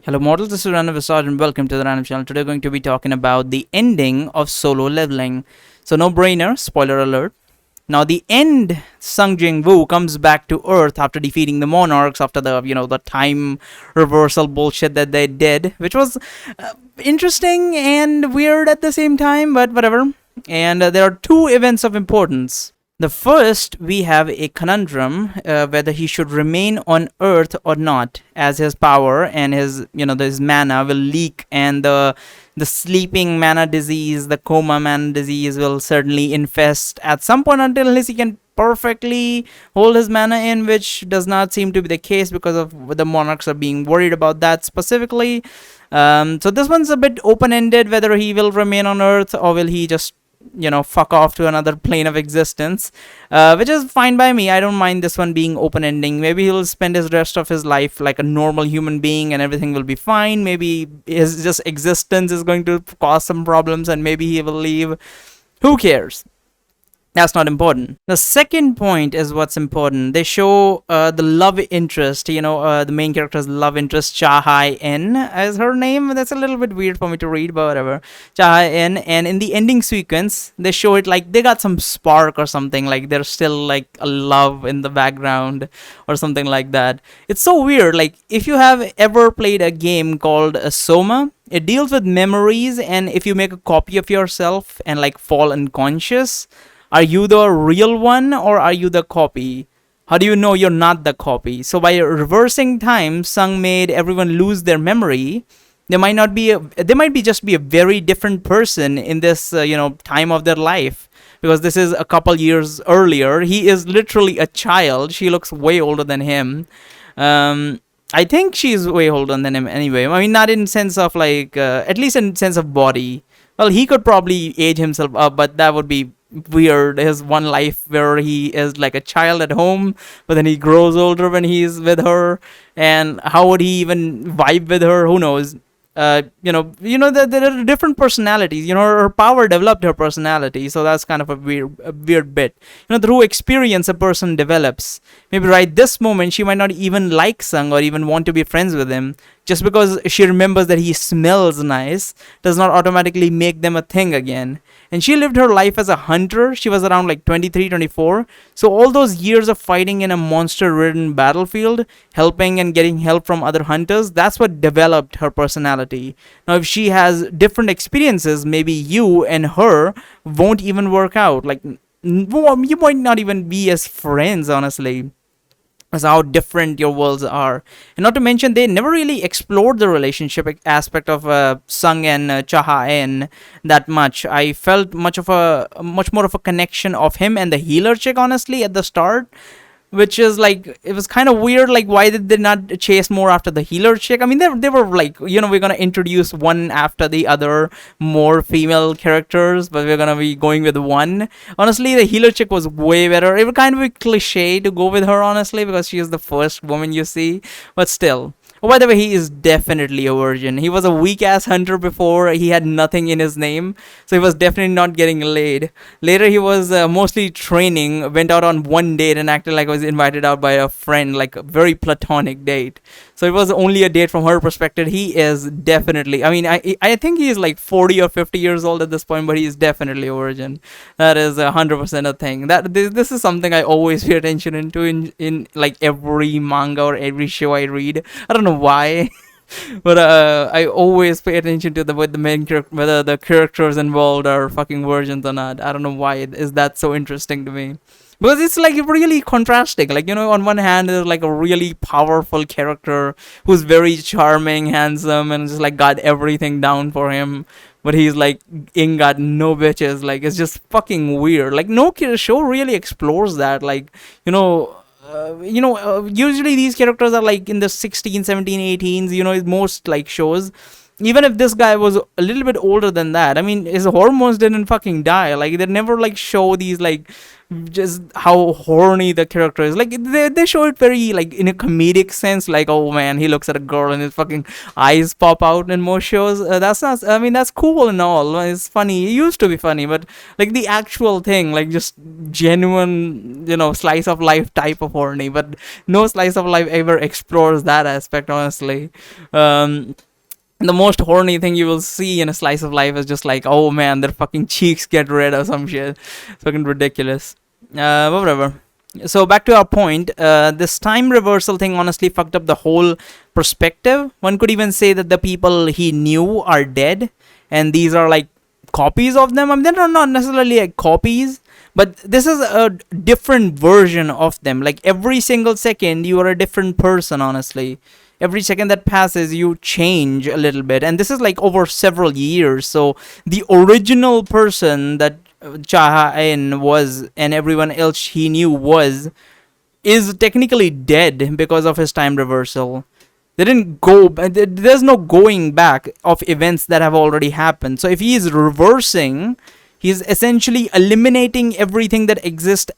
Hello models, this is Random Visage and welcome to the Random channel. Today we're going to be talking about the ending of Solo Leveling. So no brainer, spoiler alert. Now the end, Sung Jin Woo comes back to Earth after defeating the Monarchs after the time reversal bullshit that they did, which was interesting and weird at the same time, but whatever. And there are two events of importance. The first, we have a conundrum whether he should remain on Earth or not, as his power and his mana will leak, and the sleeping mana disease, the coma mana disease, will certainly infest at some point until he can perfectly hold his mana in, which does not seem to be the case because of the monarchs are being worried about that specifically. So this one's a bit open-ended, whether he will remain on Earth or will he just fuck off to another plane of existence, which is fine by me. I don't mind this one being open ending. Maybe he'll spend his rest of his life like a normal human being and everything will be fine. Maybe his just existence is going to cause some problems and maybe he will leave. Who cares? That's not important. The second point is what's important. They show the love interest, the main character's love interest, Cha Hai En is her name. That's a little bit weird for me to read, but whatever. Cha Hai En. And in the ending sequence, they show it like they got some spark or something, like there's still like a love in the background or something like that. It's so weird. Like, if you have ever played a game called Soma, it deals with memories, and if you make a copy of yourself and like fall unconscious, are you the real one or are you the copy? How do you know you're not the copy? So by reversing time, Sung made everyone lose their memory. They might be just be a very different person in this time of their life, because this is a couple years earlier. He is literally a child. She looks way older than him. I think she's way older than him anyway. I mean, not in sense of like, at least in sense of body. Well, he could probably age himself up, but that would be weird. His one life where he is like a child at home, but then he grows older when he's with her, and how would he even vibe with her? Who knows? There are different personalities. Her power developed her personality, so that's kind of a weird bit. Through experience, a person develops. Maybe right this moment, she might not even like Sung or even want to be friends with him. Just because she remembers that he smells nice does not automatically make them a thing again. And she lived her life as a hunter. She was around like 23, 24. So all those years of fighting in a monster-ridden battlefield, helping and getting help from other hunters, that's what developed her personality. Now, if she has different experiences, maybe you and her won't even work out. Like, you might not even be as friends, honestly, as how different your worlds are. And not to mention, they never really explored the relationship aspect of Sung and Cha En that much. I felt much more of a connection of him and the healer chick, honestly, at the start, which is like, it was kind of weird. Like, why did they not chase more after the healer chick? I mean, they were like, we're gonna introduce one after the other more female characters, but we're gonna be going with one. Honestly, the healer chick was way better. It was kind of a cliche to go with her, honestly, because she is the first woman you see, but still. Oh, by the way, he is definitely a virgin. He was a weak ass hunter before. He had nothing in his name, so he was definitely not getting laid. Later, he was mostly training, went out on one date and acted like I was invited out by a friend, like a very platonic date. So it was only a date from her perspective. He is definitely, I mean, I think he is like 40 or 50 years old at this point, but he is definitely a virgin. That is 100% a thing. This is something I always pay attention into in like every manga or every show I read. I don't know why. But I always pay attention to the main character, whether the characters involved are fucking virgins or not. I don't know why it is that so interesting to me, because it's like really contrasting. Like, on one hand, there's like a really powerful character who's very charming, handsome, and just like got everything down for him, but he's like ain't got no bitches. Like, it's just fucking weird. Like, no show really explores that. Like, usually these characters are like in the 16, 17, 18s, most like shows. even if this guy was a little bit older than that, I mean, his hormones didn't fucking die. Like, they never like show these like just how horny the character is. Like, they show it very like in a comedic sense, like, oh man, he looks at a girl and his fucking eyes pop out in most shows. That's not, I mean, that's cool and all, it's funny, it used to be funny, but like the actual thing, like just genuine, slice of life type of horny, but no slice of life ever explores that aspect, honestly. The most horny thing you will see in a slice of life is just like, oh man, their fucking cheeks get red or some shit. It's fucking ridiculous. But whatever. So back to our point, this time reversal thing honestly fucked up the whole perspective. One could even say that the people he knew are dead, and these are like copies of them. I mean, they're not necessarily like copies, but this is a different version of them. Like, every single second you are a different person, honestly. Every second that passes, you change a little bit, and this is like over several years. So the original person that Cha-Ha-En was, and everyone else he knew is technically dead because of his time reversal. They didn't go. There's no going back of events that have already happened. So if he is reversing, he's essentially eliminating everything that exists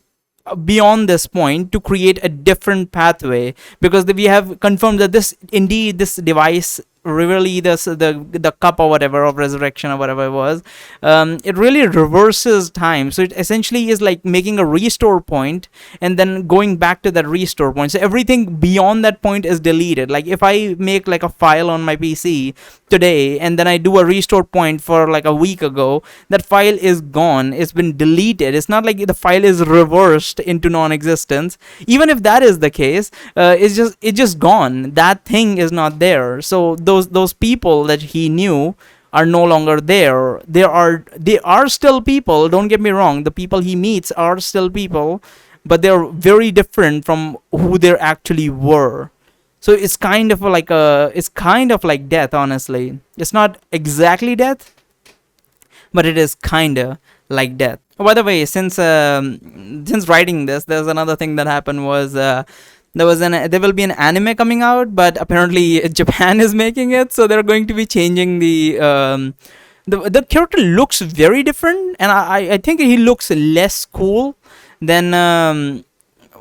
beyond this point to create a different pathway, because we have confirmed that this device really, the cup or whatever of resurrection or whatever it was, it really reverses time. So it essentially is like making a restore point and then going back to that restore point. So everything beyond that point is deleted. Like, if I make like a file on my PC today and then I do a restore point for like a week ago, that file is gone, it's been deleted. It's not like the file is reversed into non-existence. Even if that is the case, it's just gone. That thing is not there. So those people that he knew are no longer there. They are still people, don't get me wrong. The people he meets are still people, but they're very different from who they actually were. So it's kind of like death, honestly. It's not exactly death, but it is kinda like death. Oh, by the way, since writing this, there's another thing that happened was there will be an anime coming out, but apparently Japan is making it, so they're going to be changing the character looks very different, and I think he looks less cool than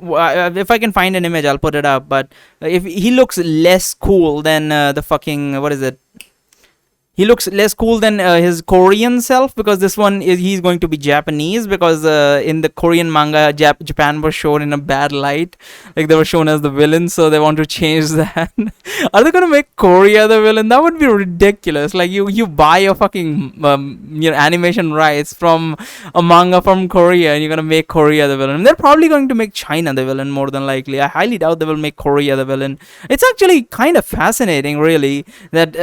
if I can find an image, I'll put it up. But if he looks less cool than the fucking, what is it? He looks less cool than his Korean self, because this one he's going to be Japanese, because in the Korean manga Japan was shown in a bad light, like they were shown as the villain, so they want to change that. Are they gonna make Korea the villain? That would be ridiculous. Like, you buy a fucking animation rights from a manga from Korea and you're gonna make Korea the villain. They're probably going to make China the villain, more than likely. I highly doubt they will make Korea the villain. It's actually kind of fascinating, really, that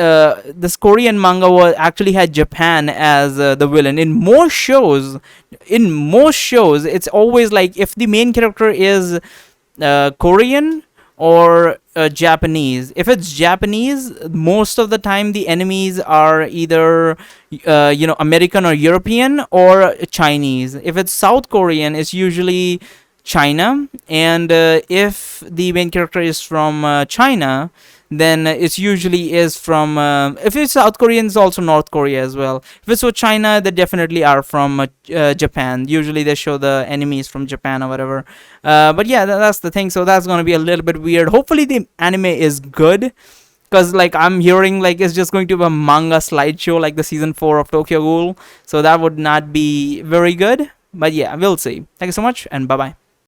this Korean manga actually had Japan as the villain. In most shows, it's always like, if the main character is Korean or Japanese. If it's Japanese, most of the time the enemies are either American or European or Chinese. If it's South Korean, it's usually China, and if the main character is from China, then it's usually is from if it's South Korean, it's also North Korea as well. If it's for China, they definitely are from Japan. Usually they show the enemies from Japan or whatever. But yeah, that's the thing. So that's gonna be a little bit weird. Hopefully the anime is good, because like I'm hearing like it's just going to be a manga slideshow like the season 4 of Tokyo Ghoul. So that would not be very good. But yeah, we'll see. Thank you so much, and bye bye.